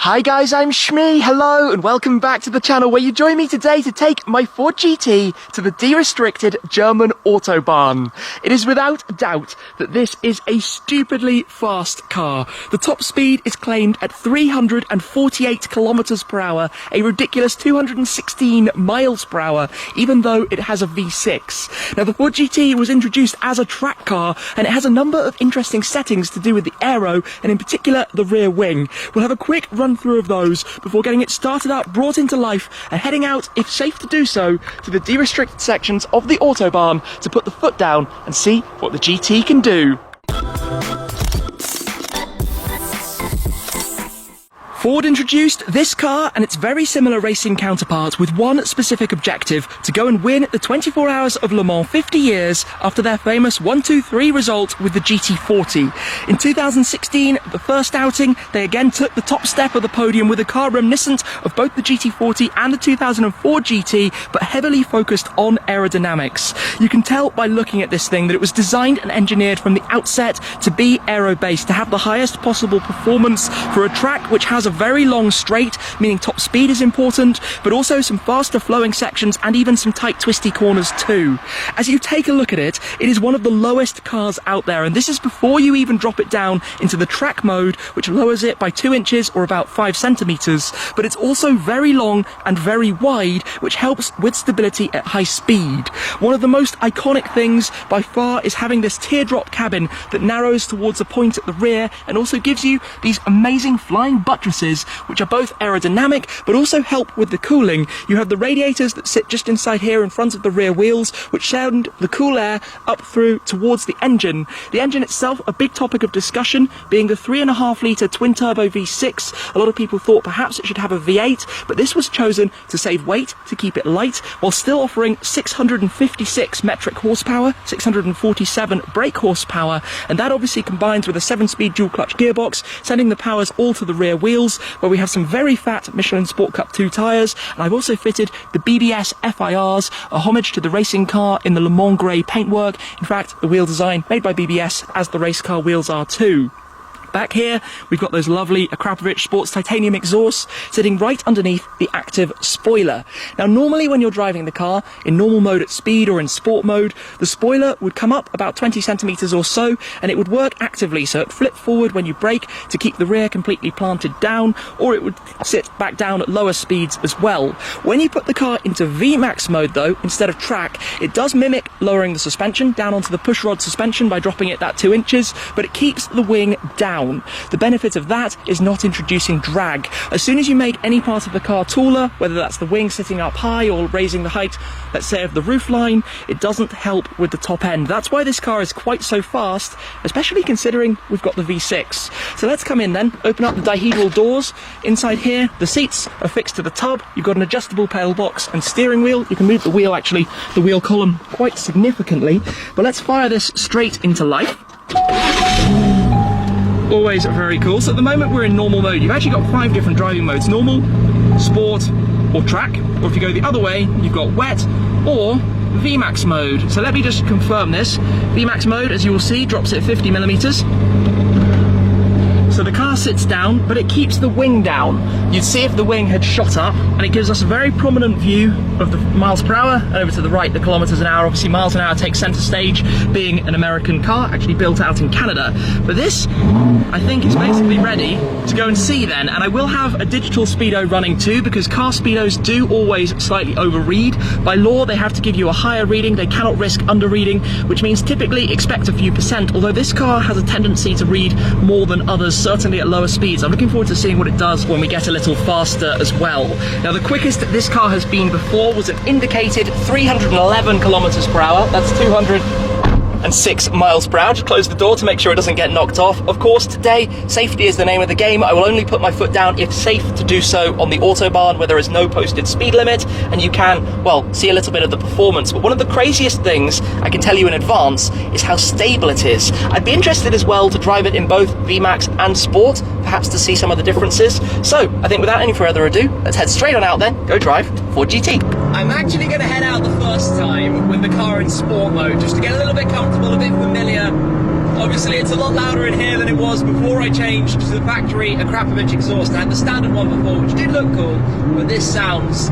Hi guys, I'm Shmee, hello and welcome back to the channel where you join me today to take my Ford GT to the de-restricted German Autobahn. It is without doubt that this is a stupidly fast car. The top speed is claimed at 348 kilometers per hour, a ridiculous 216 miles per hour, even though it has a V6. Now the Ford GT was introduced as a track car and it has a number of interesting settings to do with the aero and in particular the rear wing. We'll have a quick run through of those before getting it started up, brought into life and heading out, if safe to do so, to the de-restricted sections of the Autobahn to put the foot down and see what the GT can do. Ford introduced this car and its very similar racing counterpart with one specific objective: to go and win the 24 Hours of Le Mans 50 years after their famous 1-2-3 result with the GT40. In 2016, the first outing, they again took the top step of the podium with a car reminiscent of both the GT40 and the 2004 GT, but heavily focused on aerodynamics. You can tell by looking at this thing that it was designed and engineered from the outset to be aero-based, to have the highest possible performance for a track which has a very long straight, meaning top speed is important, but also some faster flowing sections and even some tight twisty corners too. As you take a look at it, it is one of the lowest cars out there, and this is before you even drop it down into the track mode, which lowers it by 2 inches or about 5 centimeters, but it's also very long and very wide, which helps with stability at high speed. One of the most iconic things by far is having this teardrop cabin that narrows towards a point at the rear and also gives you these amazing flying buttresses which are both aerodynamic but also help with the cooling. You have the radiators that sit just inside here in front of the rear wheels, which send the cool air up through towards the engine. The engine itself, a big topic of discussion, being the 3.5 litre twin turbo V6. A lot of people thought perhaps it should have a V8, but this was chosen to save weight, to keep it light, while still offering 656 metric horsepower, 647 brake horsepower, and that obviously combines with a 7-speed dual clutch gearbox, sending the powers all to the rear wheels, where we have some very fat Michelin Sport Cup 2 tyres, and I've also fitted the BBS FIRs, a homage to the racing car in the Le Mans Grey paintwork. In fact, the wheel design made by BBS, as the race car wheels are too. Back here, we've got those lovely Akrapovic Sports titanium exhausts sitting right underneath the active spoiler. Now, normally when you're driving the car in normal mode at speed or in sport mode, the spoiler would come up about 20 centimeters or so, and it would work actively, so it'd flip forward when you brake to keep the rear completely planted down, or it would sit back down at lower speeds as well. When you put the car into VMAX mode though, instead of track, it does mimic lowering the suspension down onto the pushrod suspension by dropping it that 2 inches, but it keeps the wing down. The benefit of that is not introducing drag. As soon as you make any part of the car taller, whether that's the wing sitting up high or raising the height, let's say, of the roofline, it doesn't help with the top end. That's why this car is quite so fast, especially considering we've got the V6. So let's come in then, open up the dihedral doors. Inside here, the seats are fixed to the tub. You've got an adjustable pedal box and steering wheel. You can move the wheel, actually, the wheel column quite significantly. But let's fire this straight into life. Always very cool. So at the moment we're in normal mode. You've actually got 5 different driving modes: normal, sport, or track. Or if you go the other way, you've got wet or VMAX mode. So let me just confirm this. VMAX mode, as you will see, drops it 50 millimeters. So the car sits down, but it keeps the wing down. You'd see if the wing had shot up, and it gives us a very prominent view of the miles per hour, and over to the right, the kilometers an hour. Obviously, miles an hour takes center stage, being an American car, actually built out in Canada. But this, I think, is basically ready to go and see then, and I will have a digital speedo running too, because car speedos do always slightly overread. By law, they have to give you a higher reading. They cannot risk under-reading, which means typically expect a few percent, although this car has a tendency to read more than others, certainly at lower speeds. I'm looking forward to seeing what it does when we get a little faster as well. Now, the quickest this car has been before was an indicated 311 kilometers per hour. That's 206 miles per hour. Just close the door to make sure it doesn't get knocked off. Of course, today, safety is the name of the game. I will only put my foot down if safe to do so on the Autobahn, where there is no posted speed limit, and you can, well, see a little bit of the performance. But one of the craziest things I can tell you in advance is how stable it is. I'd be interested as well to drive it in both VMAX and Sport, perhaps to see some of the differences. So, I think without any further ado, let's head straight on out then, go drive Ford GT. I'm actually going to head out the first time with the car in Sport mode, just to get a little bit comfortable, a bit familiar Obviously, it's a lot louder in here than it was before I changed to the factory Akrapovic exhaust. I had the standard one before, which did look cool, but this sounds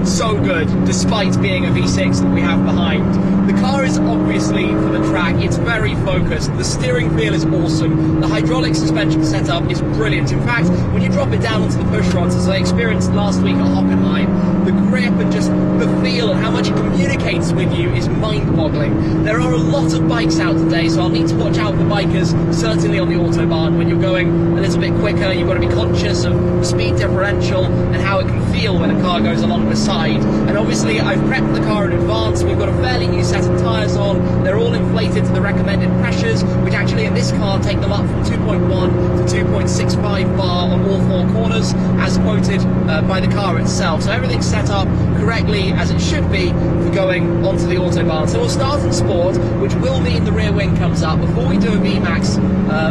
so good, despite being a V6 that we have behind. The car is obviously for the track, it's very focused, the steering feel is awesome, the hydraulic suspension setup is brilliant. In fact, when you drop it down onto the push rods, as I experienced last week at Hockenheim, the grip and just the feel and how much it communicates with you is mind-boggling. There are a lot of bikes out today, so I'll need to watch out for bikers, certainly on the Autobahn. When you're going a little bit quicker, you've got to be conscious of the speed differential and how it can feel when a car goes along the side. And obviously, I've prepped the car in advance. We've got a fairly new set of tyres on. They're all inflated to the recommended pressures, which actually in this car take them up from 2.1 to 2.65 bar on all four corners, as quoted by the car itself. So everything's set up correctly as it should be for going onto the Autobahn. So we'll start in Sport, which will mean the rear wing comes up before we do a VMAX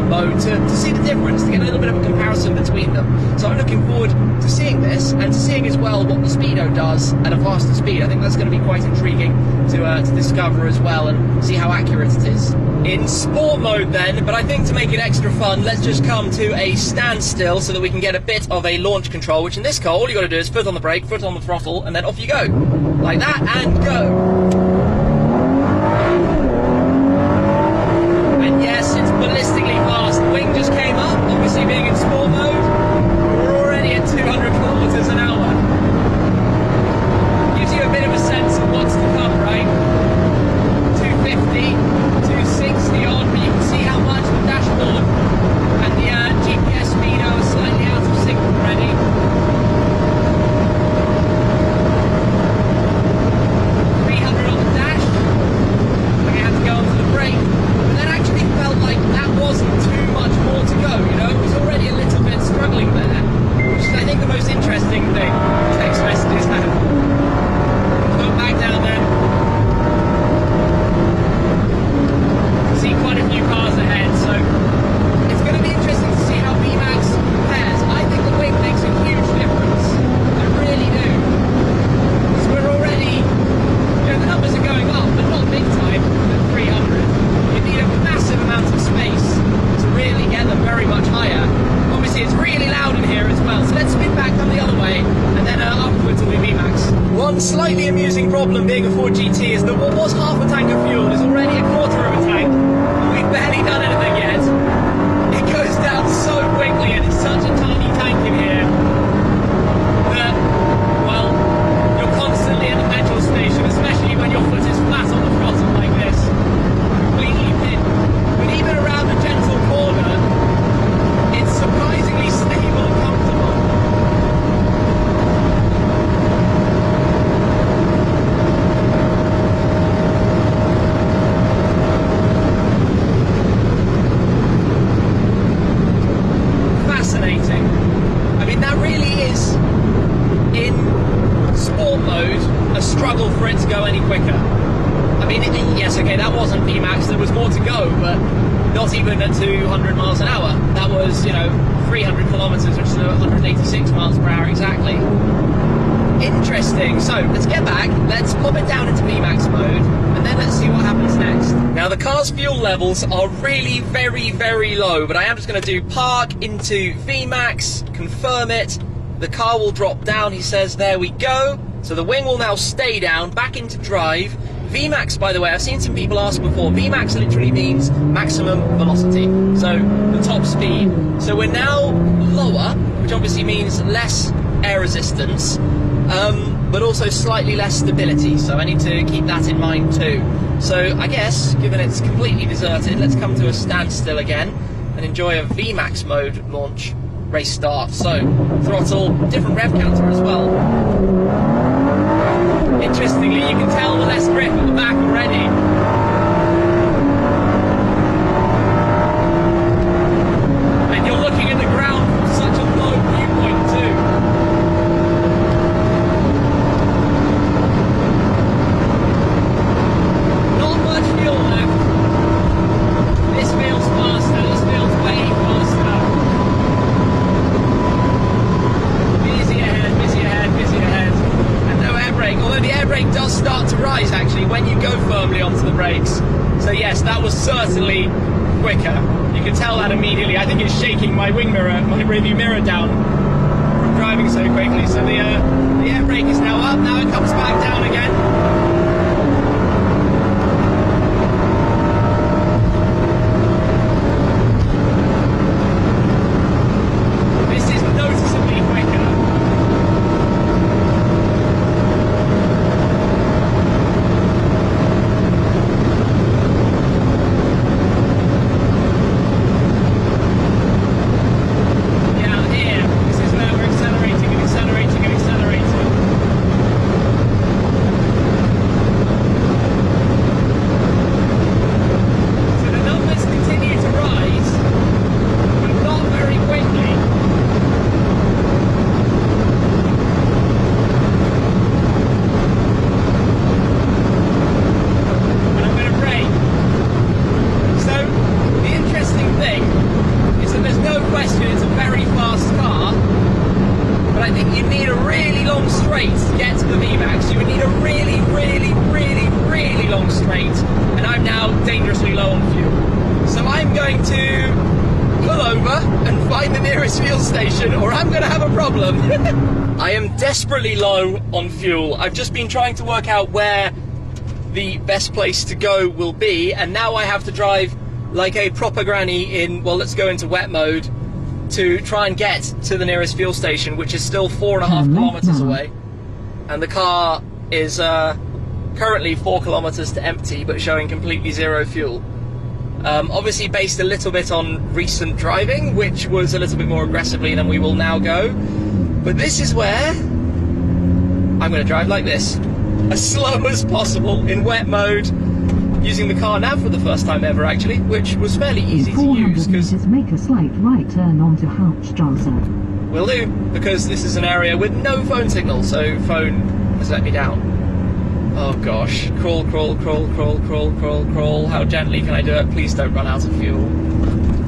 mode to see the difference, to get a little bit of a comparison between them. So I'm looking forward to seeing this and to seeing as well what the Speedo does at a faster speed. I think that's going to be quite intriguing to discover as well and see how accurate it is. In Sport mode then, but I think to make it extra fun, let's just come to a standstill so that we can get a bit of a launch control, which in this car, all you got to do is foot on the brake, foot on the throttle, and then off you go. Like that, and go. And yes, it's ballistically fast. The wing just came up, obviously being in Sport mode. We're already at 200 kilometers an hour. Gives you a bit of a sense of what's to come, right? 250, 260 on, but you can see how much the dashboard and the GPS speedo are slightly out of sync already. 300 on the dash. I had to go onto the brake, but that actually felt like that wasn't too much more to go, you know? It was already a little bit struggling there, which is I think the most interesting thing text messages have. Go back down then. See quite a few cars ahead, so it's going to be interesting to see how VMAX compares. I think the wing makes a huge difference. I really do. Because we're already, you know, the numbers are going up, but not big time at 300. You need a massive amount of space to really get them very much higher. Obviously, it's really loud in here as well, so let's spin back, come the other way, and then afterwards we'll do VMAX. One slightly amusing problem being a Ford GT is that what was half a tank of fuel is already a quarter of a tank. We've barely done anything yet. It goes down so quickly and it's such a tiny tank in here that, well, you're constantly at the petrol station, especially when your foot is flat on the throttle like this. Completely pinned. But even around a gentle corner, it's surprisingly stable and comfortable. Fascinating. I mean, that really is, in Sport mode, a struggle for it to go any quicker. I mean, yes, okay, that wasn't VMAX, there was more to go, but not even at 200 miles an hour. That was, you know, 300 kilometers, which is 186 miles per hour exactly. Interesting. So, let's get back, let's pop it down into VMAX mode, and then let's see what happens next. Now, the car's fuel levels are really very, very low, but I am just going to do park into VMAX, confirm it. The car will drop down, he says, there we go. So the wing will now stay down, back into drive. VMAX, by the way, I've seen some people ask before, VMAX literally means maximum velocity, so the top speed. So we're now lower, which obviously means less air resistance, but also slightly less stability, so I need to keep that in mind too. So I guess, given it's completely deserted, let's come to a standstill again and enjoy a VMAX mode launch race start. So, throttle, different rev counter as well. Interestingly, you can tell the less grip at the back already. And you're looking at the ground from such a low viewpoint too. Not much fuel left. This feels faster, this feels way faster. Busy ahead, busy ahead, busy ahead. And no air brake, although the air brake does start to rise actually when you go firmly onto the yes, that was certainly quicker. You can tell that immediately. I think it's shaking my wing mirror, my rearview mirror down from driving so quickly. So the air brake is now up, now it comes back down again. I am desperately low on fuel. I've just been trying to work out where the best place to go will be, and now I have to drive like a proper granny in, well, let's go into wet mode to try and get to the nearest fuel station, which is still 4.5 kilometers away. And the car is currently 4 kilometers to empty, but showing completely zero fuel. Obviously based a little bit on recent driving, which was a little bit more aggressively than we will now go. But this is where I'm going to drive like this, as slow as possible in wet mode, using the car nav for the first time ever actually, which was fairly easy to use. Because make a slight right turn onto Hauptstrasse. Will do, because this is an area with no phone signal, so phone has let me down. Oh gosh, crawl, crawl, crawl, crawl, crawl, crawl, crawl. How gently can I do it? Please don't run out of fuel.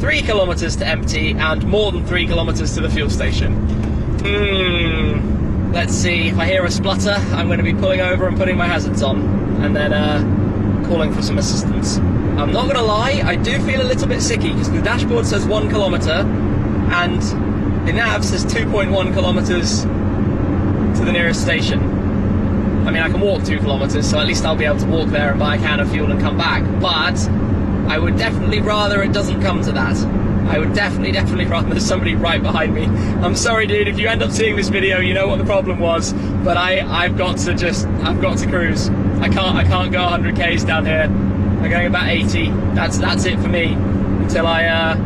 3 kilometers to empty and more than 3 kilometers to the fuel station. Let's see, if I hear a splutter, I'm going to be pulling over and putting my hazards on, and then calling for some assistance. I'm not going to lie, I do feel a little bit sicky, because the dashboard says 1 kilometer, and the nav says 2.1 kilometers to the nearest station. I mean, I can walk 2 kilometers, so at least I'll be able to walk there and buy a can of fuel and come back, but I would definitely rather it doesn't come to that. I would definitely rather there's somebody right behind me. I'm sorry, dude, if you end up seeing this video, you know what the problem was, but I've got to cruise. I can't go 100 k's down here. I'm going about 80. That's it for me until I've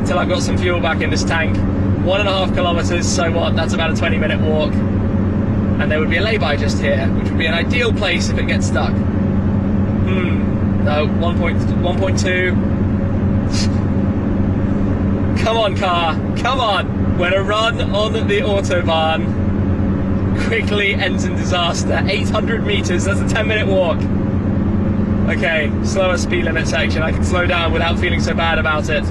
got some fuel back in this tank. 1.5 kilometers, so what? That's about a 20-minute walk. And there would be a lay-by just here, which would be an ideal place if it gets stuck. No, 1.2. Come on, car, come on! When a run on the Autobahn quickly ends in disaster. 800 meters, that's a 10-minute walk. Okay, slower speed limit section. I can slow down without feeling so bad about it.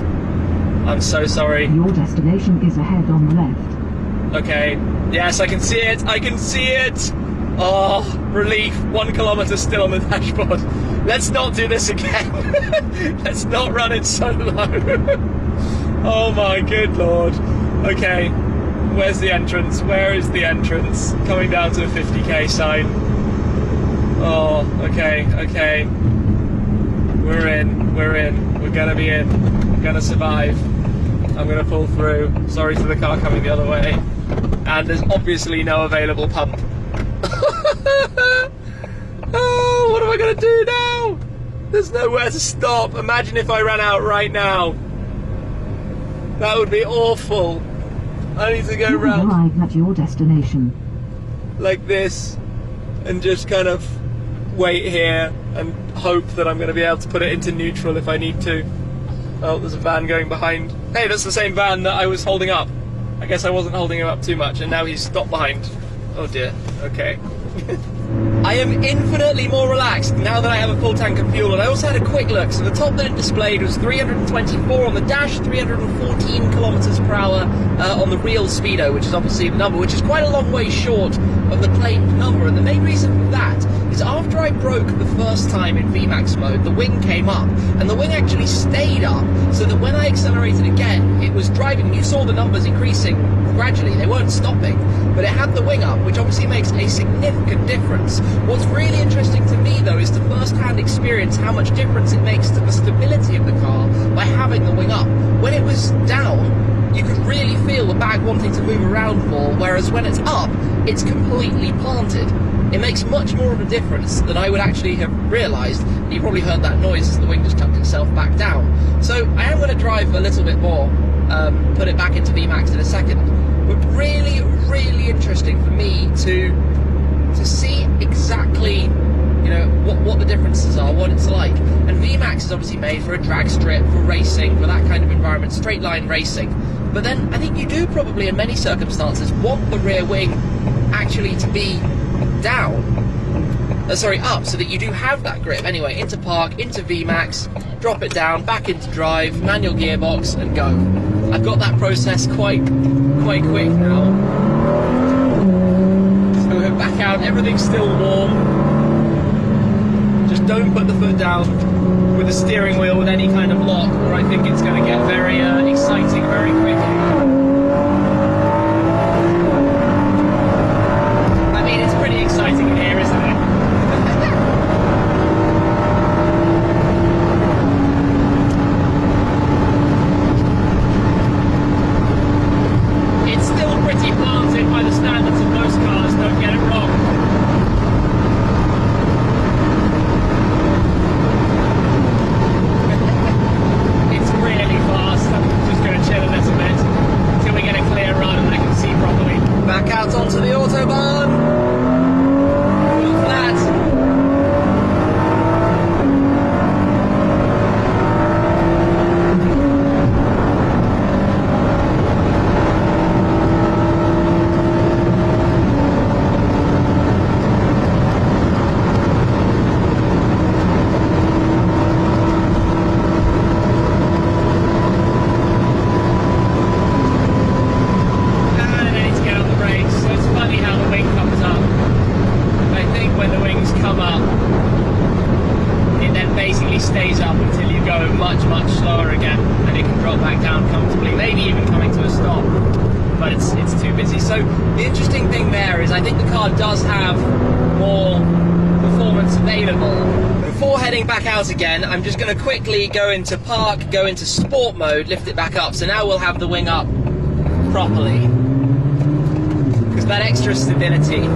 I'm so sorry. Your destination is ahead on the left. Okay, yes, I can see it, I can see it! Oh, relief, 1 kilometer still on the dashboard. Let's not do this again. Let's not run it so low. Oh my good lord. Okay, where's the entrance? Where is the entrance? Coming down to a 50k sign. Oh, okay, okay. We're in, we're gonna be in. We're gonna survive. I'm gonna pull through. Sorry for the car coming the other way. And there's obviously no available pump. Oh, what am I gonna do now? There's nowhere to stop. Imagine if I ran out right now. That would be awful. I need to go round. Arrive at your destination. Like this, and just kind of wait here and hope that I'm going to be able to put it into neutral if I need to. Oh, there's a van going behind. Hey, that's the same van that I was holding up. I guess I wasn't holding him up too much, and now he's stopped behind. Oh dear. Okay. I am infinitely more relaxed now that I have a full tank of fuel, and I also had a quick look. So the top that it displayed was 324 on the dash, 314 kilometers per hour on the real speedo, which is obviously the number, which is quite a long way short of the claimed number. And the main reason for that is after I broke the first time in VMAX mode, the wing came up, and the wing actually stayed up, so that when I accelerated again, it was driving. You saw the numbers increasing gradually, they weren't stopping, but it had the wing up, which obviously makes a significant difference. What's really interesting to me though is to first-hand experience how much difference it makes to the stability of the car by having the wing up. When it was down, you could really feel the bag wanting to move around more, whereas when it's up, it's completely planted. It makes much more of a difference than I would actually have realised. You probably heard that noise as the wing just tucked itself back down. So I am going to drive a little bit more, put it back into VMAX in a second. But really, really interesting for me to see exactly, you know, what the differences are, what it's like. And VMAX is obviously made for a drag strip, for racing, for that kind of environment, straight line racing. But then I think you do probably, in many circumstances, want the rear wing actually to be down, up, so that you do have that grip. Anyway, into park, into VMAX, drop it down, back into drive, manual gearbox, and go. I've got that process quite quick now. So we're back out, everything's still warm. Just don't put the foot down with the steering wheel with any kind of lock, or I think it's going to get very exciting very quickly. I mean, it's pretty exciting in here, isn't it? It's still pretty planted by the standards of most cars, don't get it wrong. It's really fast. I'm just going to chill a little bit until we get a clear run and I can see properly. Back out onto the Autobahn. Full flat. Stays up until you go much slower again, and it can drop back down comfortably, maybe even coming to a stop, but it's too busy. So the interesting thing there is I think the car does have more performance available. Before heading back out again, I'm just going to quickly go into park, go into sport mode, lift it back up, so now we'll have the wing up properly, because that extra stability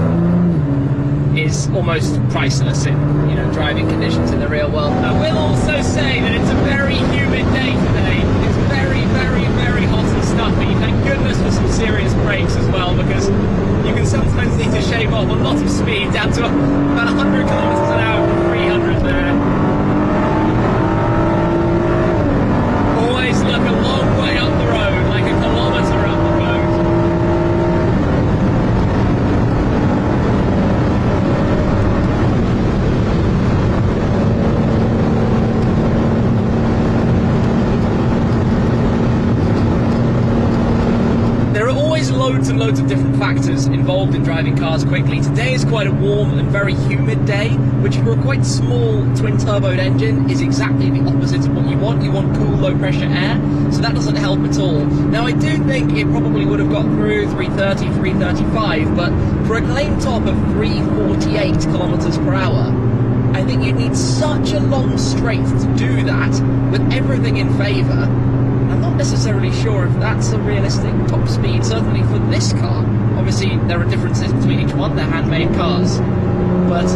is almost priceless in, you know, driving conditions in the real world. I will also say that it's a very humid day today. It's very hot and stuffy. Thank goodness for some serious brakes as well, because you can sometimes need to shave off a lot of speed down to about 100 kilometers an hour from 300 there. Always look a long way up the road, like a kilometer up the road. Loads and loads of different factors involved in driving cars quickly. Today is quite a warm and very humid day, which for a quite small twin-turboed engine is exactly the opposite of what you want. You want cool, low-pressure air, so that doesn't help at all. Now, I do think it probably would have got through 330, 335, but for a claim top of 348 kilometers per hour, I think you'd need such a long straight to do that with everything in favour. I'm not necessarily sure if that's a realistic top speed, certainly for this car. Obviously, there are differences between each one, they're handmade cars. But,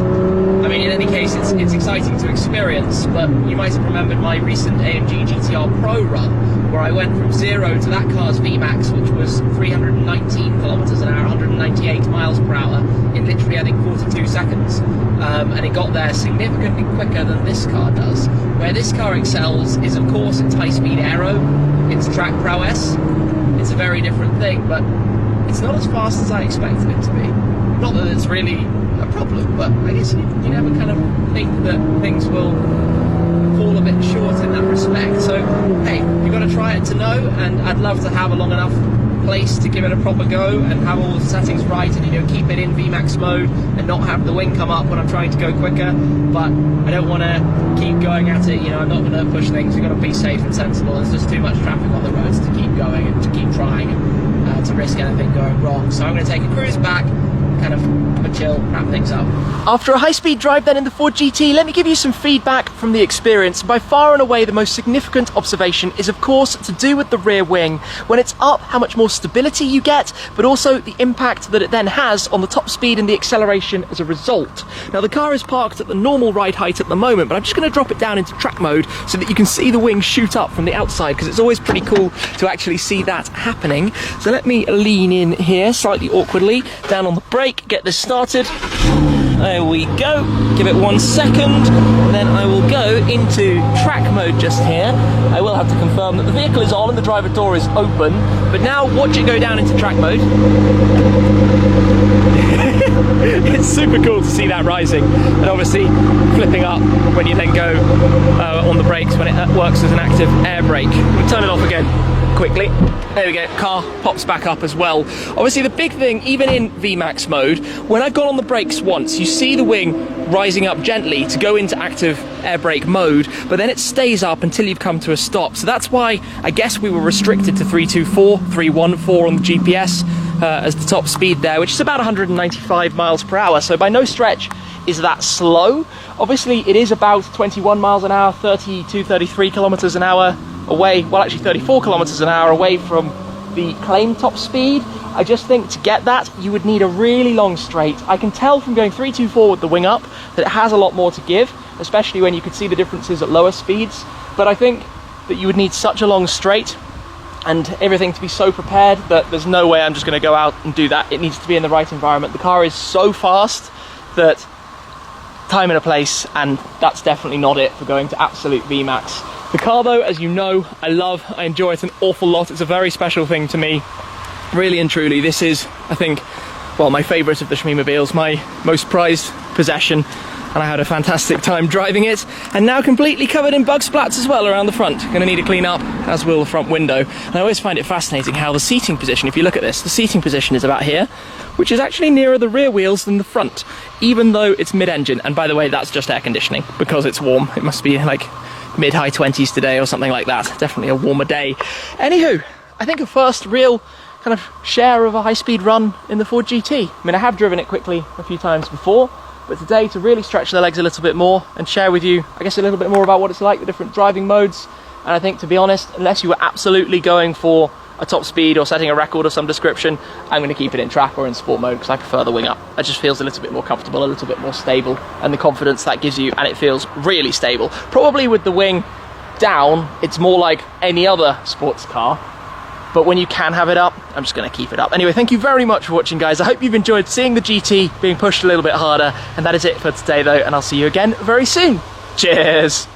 I mean, in any case, it's exciting to experience, but you might have remembered my recent AMG GTR Pro run, where I went from 0 to that car's VMAX, which was 319 kilometers an hour, 198 miles per hour, in literally, I think, 42 seconds. And it got there significantly quicker than this car does. Where this car excels is, of course, its high-speed aero, its track prowess. It's a very different thing, but it's not as fast as I expected it to be. Not that it's really a problem, but I guess you never kind of think that things will fall a bit short in that respect. So hey, you've got to try it to know, and I'd love to have a long enough place to give it a proper go and have all the settings right, and keep it in VMAX mode and not have the wing come up when I'm trying to go quicker. But I don't want to keep going at it. I'm not going to push things. You've got to be safe and sensible. There's just too much traffic on the roads to keep going and to keep trying and to risk anything going wrong. So I'm going to take a cruise back, kind of have a chill, wrap things up. After a high-speed drive then in the Ford GT, let me give you some feedback from the experience. By far and away the most significant observation is of course to do with the rear wing. When it's up, how much more stability you get, but also the impact that it then has on the top speed and the acceleration as a result. Now the car is parked at the normal ride height at the moment, but I'm just going to drop it down into track mode so that you can see the wing shoot up from the outside, because it's always pretty cool to actually see that happening. So let me lean in here slightly awkwardly, down on the brake, get this started. There we go. Give it 1 second, then I will go into track mode just here. I will have to confirm that the vehicle is on and the driver door is open, but now watch it go down into track mode. It's super cool to see that rising, and obviously flipping up when you then go on the brakes when it works as an active air brake. We'll turn it off again quickly. There we go, car pops back up as well. Obviously the big thing, even in VMAX mode, when I've gone on the brakes once, you see the wing rising up gently to go into active air brake mode, but then it stays up until you've come to a stop. So that's why I guess we were restricted to 324, 314 on the GPS as the top speed there, which is about 195 miles per hour. So by no stretch is that slow. Obviously it is about 21 miles an hour, 32, 33 kilometers an hour away, well actually 34 kilometers an hour away from the claimed top speed. I just think to get that you would need a really long straight. I can tell from going 324 with the wing up that it has a lot more to give, especially when you could see the differences at lower speeds, but I think that you would need such a long straight and everything to be so prepared that there's no way I'm just going to go out and do that. It needs to be in the right environment. The car is so fast that time and a place, and that's definitely not it for going to absolute VMAX. The car though, as you know, I love, I enjoy it an awful lot. It's a very special thing to me, really and truly. This is, I think, well, my favourite of the Shmeemobiles, my most prized possession, and I had a fantastic time driving it, and now completely covered in bug splats as well around the front. Going to need a clean up, as will the front window. And I always find it fascinating how the seating position, if you look at this, the seating position is about here, which is actually nearer the rear wheels than the front, even though it's mid-engine. And by the way, that's just air conditioning, because it's warm. It must be like mid-high 20s today or something like that. Definitely a warmer day. Anywho, I think a first real kind of share of a high-speed run in the Ford GT. I mean, I have driven it quickly a few times before, but today to really stretch the legs a little bit more and share with you, I guess, a little bit more about what it's like, the different driving modes. And I think, to be honest, unless you were absolutely going for a top speed or setting a record of some description, I'm going to keep it in track or in sport mode, because I prefer the wing up. It just feels a little bit more comfortable, a little bit more stable, and the confidence that gives you, and it feels really stable. Probably with the wing down, it's more like any other sports car, but when you can have it up, I'm just going to keep it up. Anyway, thank you very much for watching, guys. I hope you've enjoyed seeing the GT being pushed a little bit harder, and that is it for today though, and I'll see you again very soon. Cheers!